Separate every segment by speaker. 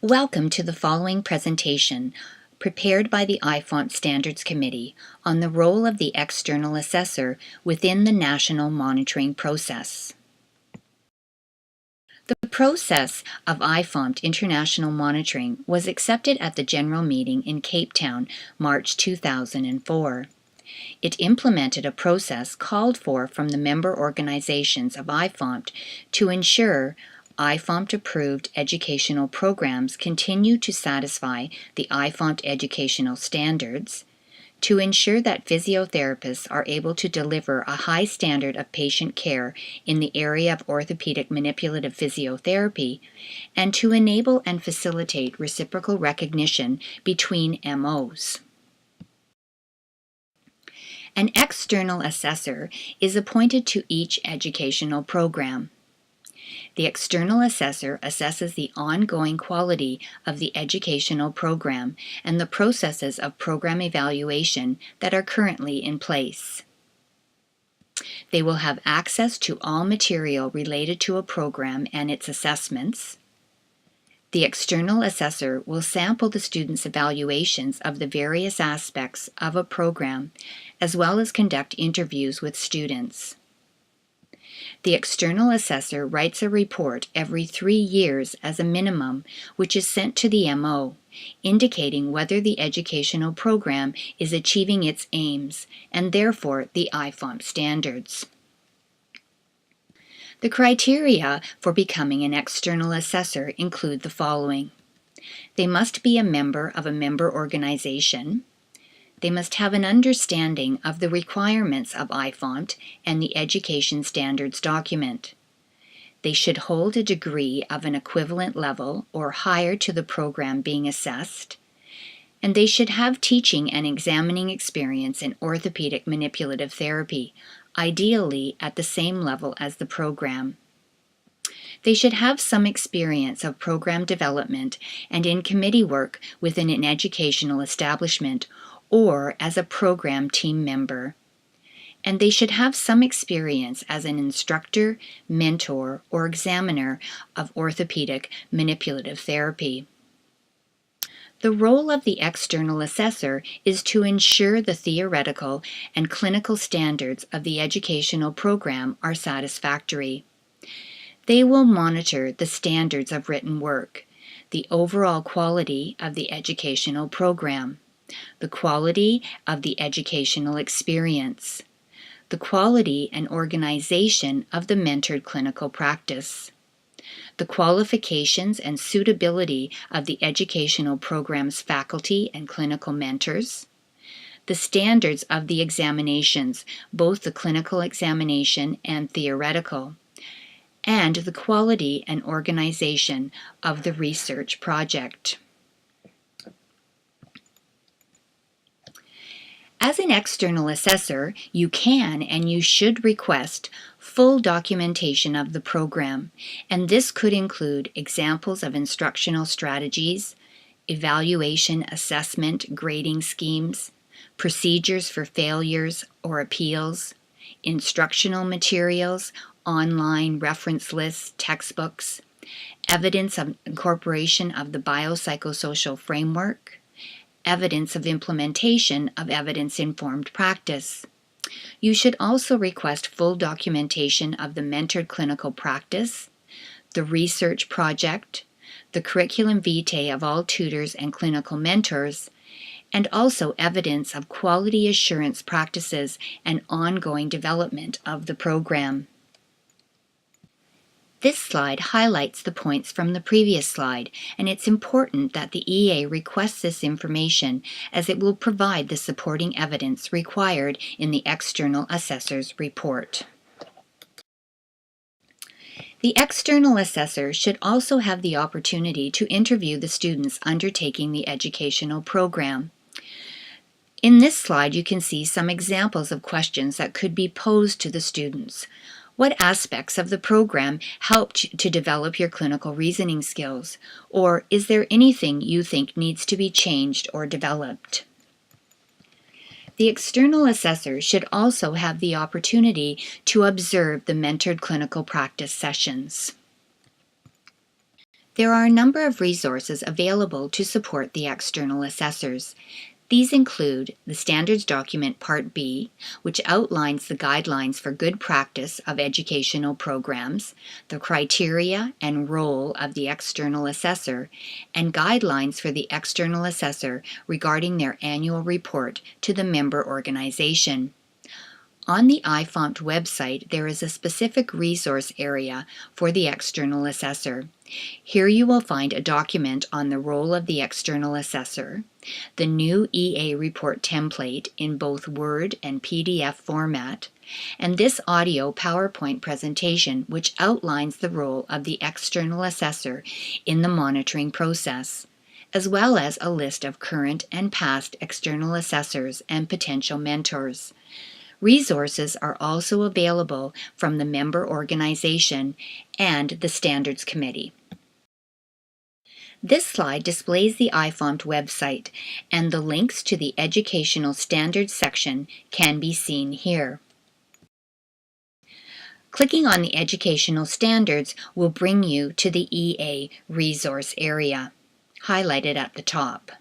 Speaker 1: Welcome to the following presentation, prepared by the IFOMP Standards Committee, on the role of the external assessor within the national monitoring process. The process of IFOMP international monitoring was accepted at the General Meeting in Cape Town, March 2004. It implemented a process called for from the member organizations of IFOMP to ensure IFOMP-approved educational programs continue to satisfy the IFOMP educational standards, to ensure that physiotherapists are able to deliver a high standard of patient care in the area of orthopedic manipulative physiotherapy, and to enable and facilitate reciprocal recognition between MOs. An external assessor is appointed to each educational program. The external assessor assesses the ongoing quality of the educational program and the processes of program evaluation that are currently in place. They will have access to all material related to a program and its assessments. The external assessor will sample the students' evaluations of the various aspects of a program, as well as conduct interviews with students. The external assessor writes a report every 3 years as a minimum, which is sent to the MO, indicating whether the educational program is achieving its aims, and therefore the IFOMP standards. The criteria for becoming an external assessor include the following. They must be a member of a member organization. They must have an understanding of the requirements of IFOMP and the Education Standards document. They should hold a degree of an equivalent level or higher to the program being assessed, and they should have teaching and examining experience in orthopedic manipulative therapy, ideally at the same level as the program. They should have some experience of program development and in committee work within an educational establishment or as a program team member. And they should have some experience as an instructor, mentor, or examiner of orthopedic manipulative therapy. The role of the external assessor is to ensure the theoretical and clinical standards of the educational program are satisfactory. They will monitor the standards of written work, the overall quality of the educational program, the quality of the educational experience, the quality and organization of the mentored clinical practice, the qualifications and suitability of the educational program's faculty and clinical mentors, the standards of the examinations, both the clinical examination and theoretical, and the quality and organization of the research project. As an external assessor, you can and you should request full documentation of the program, and this could include examples of instructional strategies, evaluation, assessment, grading schemes, procedures for failures or appeals, instructional materials, online reference lists, textbooks, evidence of incorporation of the biopsychosocial framework, evidence of implementation of evidence-informed practice. You should also request full documentation of the mentored clinical practice, the research project, the curriculum vitae of all tutors and clinical mentors, and also evidence of quality assurance practices and ongoing development of the program. This slide highlights the points from the previous slide, and it's important that the EA requests this information as it will provide the supporting evidence required in the external assessor's report. The external assessor should also have the opportunity to interview the students undertaking the educational program. In this slide, you can see some examples of questions that could be posed to the students. What aspects of the program helped to develop your clinical reasoning skills? Or is there anything you think needs to be changed or developed? The external assessor should also have the opportunity to observe the mentored clinical practice sessions. There are a number of resources available to support the external assessors. These include the Standards Document Part B, which outlines the guidelines for good practice of educational programs, the criteria and role of the external assessor, and guidelines for the external assessor regarding their annual report to the member organization. On the IFOMT website, there is a specific resource area for the external assessor. Here you will find a document on the role of the external assessor, the new EA report template in both Word and PDF format, and this audio PowerPoint presentation which outlines the role of the external assessor in the monitoring process, as well as a list of current and past external assessors and potential mentors. Resources are also available from the member organization and the Standards Committee. This slide displays the IFOMT website, and the links to the Educational Standards section can be seen here. Clicking on the Educational Standards will bring you to the EA resource area, highlighted at the top.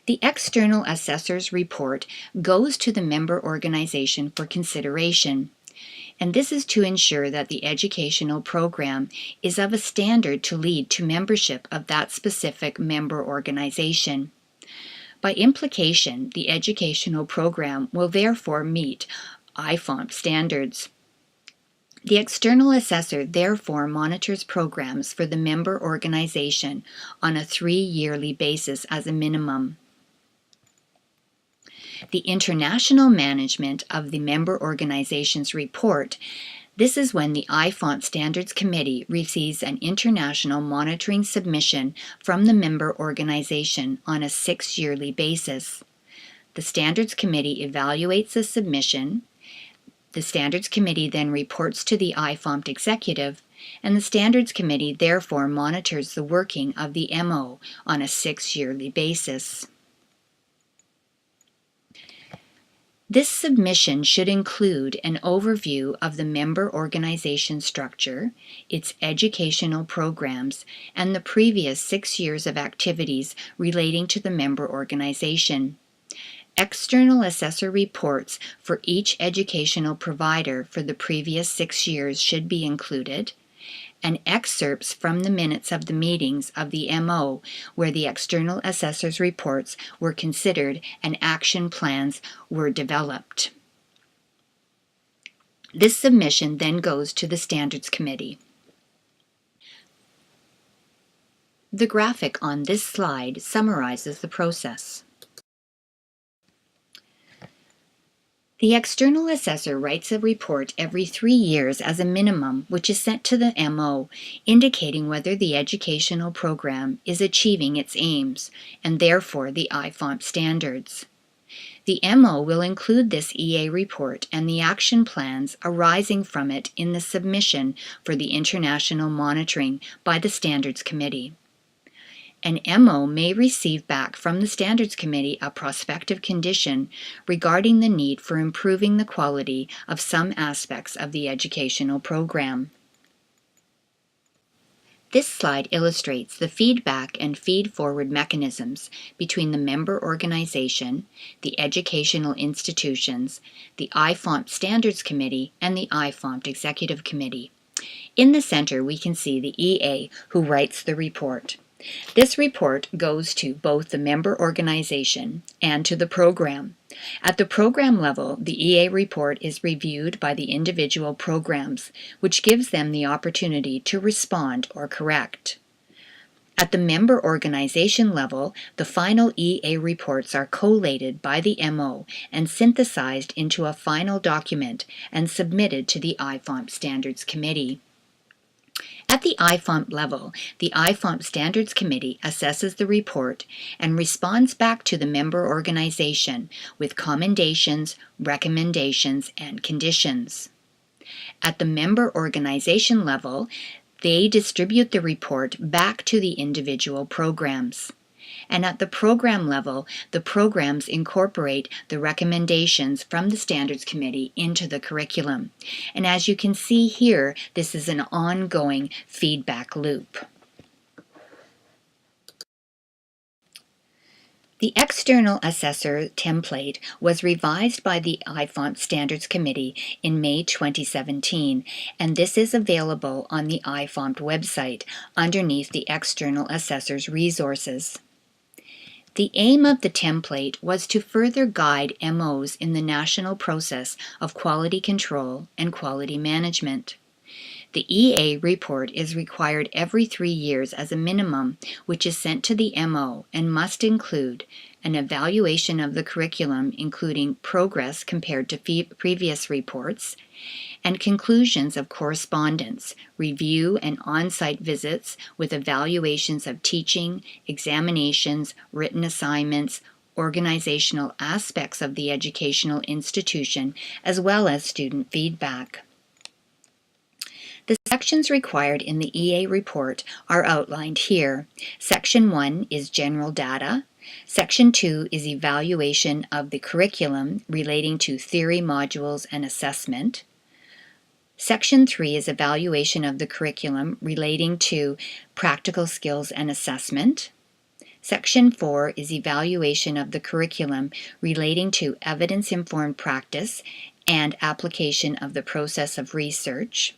Speaker 1: The External Assessor's Report goes to the member organization for consideration, and this is to ensure that the educational program is of a standard to lead to membership of that specific member organization. By implication, the educational program will therefore meet IFOMT standards. The external assessor therefore monitors programs for the member organization on a 3-yearly basis as a minimum. The international management of the member organization's report. This is when the IFOMT Standards Committee receives an international monitoring submission from the member organization on a 6-yearly basis. The Standards Committee evaluates the submission. The Standards Committee then reports to the IFOMT executive, and the Standards Committee therefore monitors the working of the MO on a 6-yearly basis. This submission should include an overview of the member organization structure, its educational programs, and the previous 6 years of activities relating to the member organization. External assessor reports for each educational provider for the previous 6 years should be included, and excerpts from the minutes of the meetings of the MO where the external assessor's reports were considered and action plans were developed. This submission then goes to the Standards Committee. The graphic on this slide summarizes the process. The external assessor writes a report every 3 years as a minimum, which is sent to the MO, indicating whether the educational program is achieving its aims, and therefore the IFOMT standards. The MO will include this EA report and the action plans arising from it in the submission for the international monitoring by the Standards Committee. An MO may receive back from the Standards Committee a prospective condition regarding the need for improving the quality of some aspects of the educational program. This slide illustrates the feedback and feed-forward mechanisms between the member organization, the educational institutions, the IFOMT Standards Committee, and the IFOMT Executive Committee. In the center, we can see the EA who writes the report. This report goes to both the member organization and to the program. At the program level, the EA report is reviewed by the individual programs, which gives them the opportunity to respond or correct. At the member organization level, the final EA reports are collated by the MO and synthesized into a final document and submitted to the IFOMT Standards Committee. At the IFOMT level, the IFOMT Standards Committee assesses the report and responds back to the member organization with commendations, recommendations, and conditions. At the member organization level, they distribute the report back to the individual programs. And at the program level, the programs incorporate the recommendations from the Standards Committee into the curriculum. And as you can see here, this is an ongoing feedback loop. The external assessor template was revised by the IFOMP Standards Committee in May 2017, and this is available on the IFOMP website underneath the external assessor's resources. The aim of the template was to further guide MOs in the national process of quality control and quality management. The EA report is required every 3 years as a minimum, which is sent to the MO and must include an evaluation of the curriculum, including progress compared to previous reports, and conclusions of correspondence, review and on-site visits with evaluations of teaching, examinations, written assignments, organizational aspects of the educational institution, as well as student feedback. The sections required in the EA report are outlined here. Section 1 is general data. Section 2 is evaluation of the curriculum relating to theory modules and assessment. Section 3 is evaluation of the curriculum relating to practical skills and assessment. Section 4 is evaluation of the curriculum relating to evidence-informed practice and application of the process of research.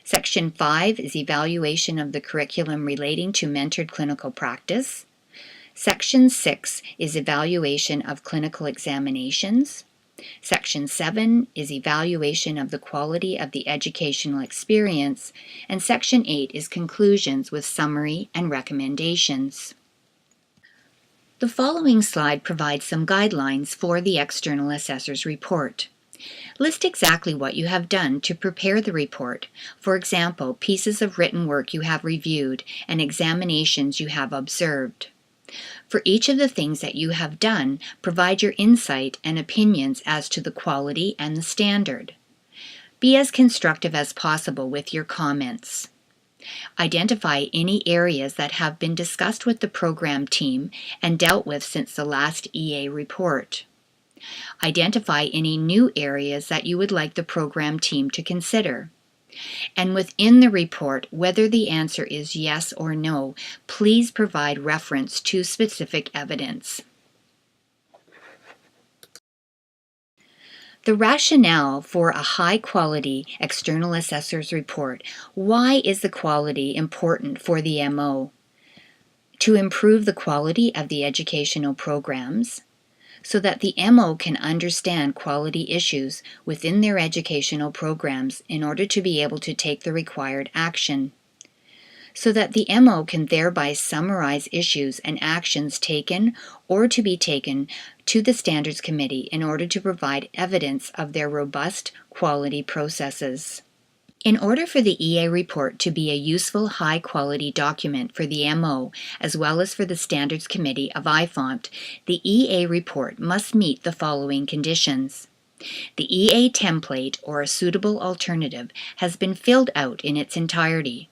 Speaker 1: Section 5 is evaluation of the curriculum relating to mentored clinical practice. Section 6 is evaluation of clinical examinations. Section 7 is evaluation of the quality of the educational experience. And Section 8 is conclusions with summary and recommendations. The following slide provides some guidelines for the external assessor's report. List exactly what you have done to prepare the report. For example, pieces of written work you have reviewed and examinations you have observed. For each of the things that you have done, provide your insight and opinions as to the quality and the standard. Be as constructive as possible with your comments. Identify any areas that have been discussed with the program team and dealt with since the last EA report. Identify any new areas that you would like the program team to consider. And within the report, whether the answer is yes or no, please provide reference to specific evidence. The rationale for a high-quality external assessor's report. Why is the quality important for the MO? To improve the quality of the educational programs, so that the MO can understand quality issues within their educational programs in order to be able to take the required action, so that the MO can thereby summarize issues and actions taken or to be taken to the Standards Committee in order to provide evidence of their robust quality processes. In order for the EA report to be a useful, high-quality document for the MO, as well as for the Standards Committee of IFOMP, the EA report must meet the following conditions. The EA template or a suitable alternative has been filled out in its entirety.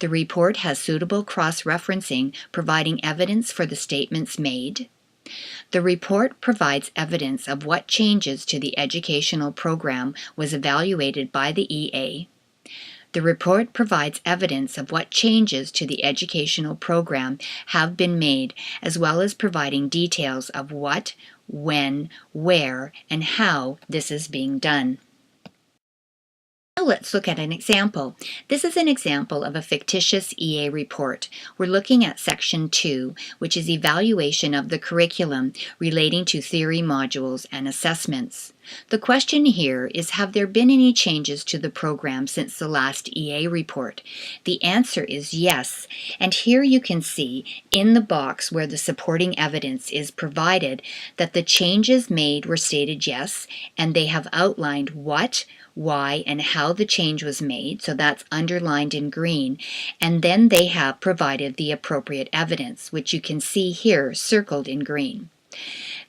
Speaker 1: The report has suitable cross-referencing providing evidence for the statements made. The report provides evidence of what changes to the educational program was evaluated by the EA. The report provides evidence of what changes to the educational program have been made, as well as providing details of what, when, where, and how this is being done. Now let's look at an example. This is an example of a fictitious EA report. We're looking at Section 2, which is evaluation of the curriculum relating to theory modules and assessments. The question here is, have there been any changes to the program since the last EA report? The answer is yes, and here you can see in the box where the supporting evidence is provided that the changes made were stated yes, and they have outlined what, why, and how the change was made, so that's underlined in green, and then they have provided the appropriate evidence, which you can see here circled in green.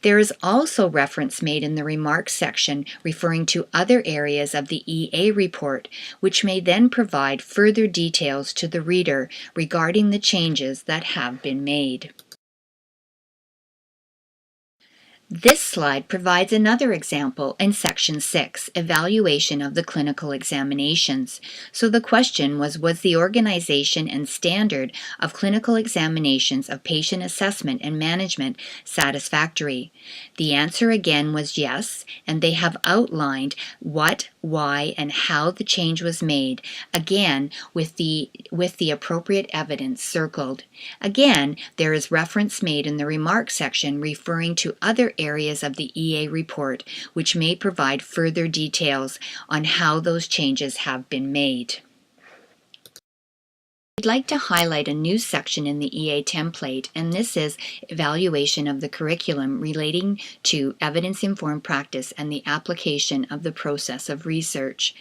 Speaker 1: There is also reference made in the remarks section referring to other areas of the EA report, which may then provide further details to the reader regarding the changes that have been made. This slide provides another example in Section 6, Evaluation of the Clinical Examinations. So the question was the organization and standard of clinical examinations of patient assessment and management satisfactory? The answer again was yes, and they have outlined what, why, and how the change was made, again with the appropriate evidence circled. Again, there is reference made in the remarks section referring to other areas of the EA report, which may provide further details on how those changes have been made. I'd like to highlight a new section in the EA template, and this is evaluation of the curriculum relating to evidence-informed practice and the application of the process of research.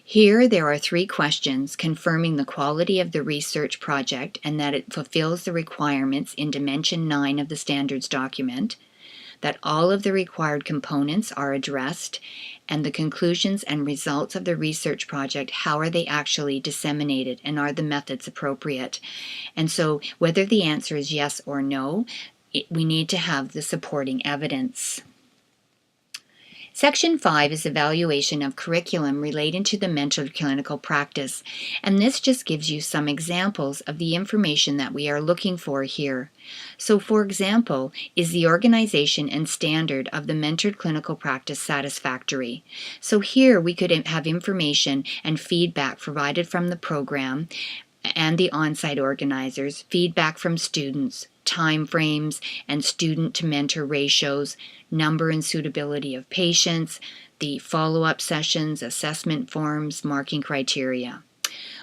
Speaker 1: Here there are 3 questions confirming the quality of the research project and that it fulfills the requirements in Dimension 9 of the standards document, that all of the required components are addressed, and the conclusions and results of the research project, how are they actually disseminated and are the methods appropriate? And so whether the answer is yes or no, we need to have the supporting evidence. Section 5 is evaluation of curriculum relating to the mentored clinical practice, and this just gives you some examples of the information that we are looking for here. So for example, is the organization and standard of the mentored clinical practice satisfactory? So here we could have information and feedback provided from the program and the on-site organizers, feedback from students, time frames and student to mentor ratios, number and suitability of patients, the follow-up sessions, assessment forms, marking criteria.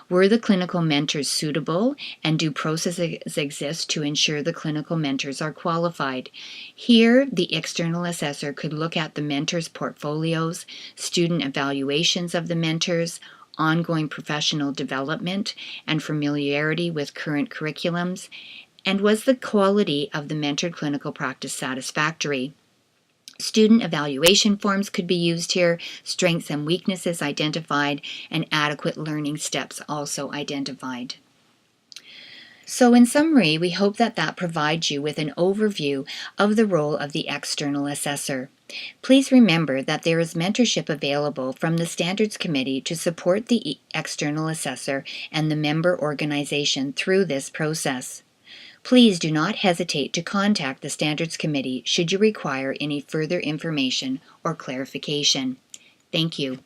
Speaker 1: Were the clinical mentors suitable, and do processes exist to ensure the clinical mentors are qualified? Here, the external assessor could look at the mentors' portfolios, student evaluations of the mentors, ongoing professional development and familiarity with current curriculums, and was the quality of the mentored clinical practice satisfactory? Student evaluation forms could be used here, strengths and weaknesses identified, and adequate learning steps also identified. So in summary, we hope that provides you with an overview of the role of the external assessor. Please remember that there is mentorship available from the Standards Committee to support the external assessor and the member organization through this process. Please do not hesitate to contact the Standards Committee should you require any further information or clarification. Thank you.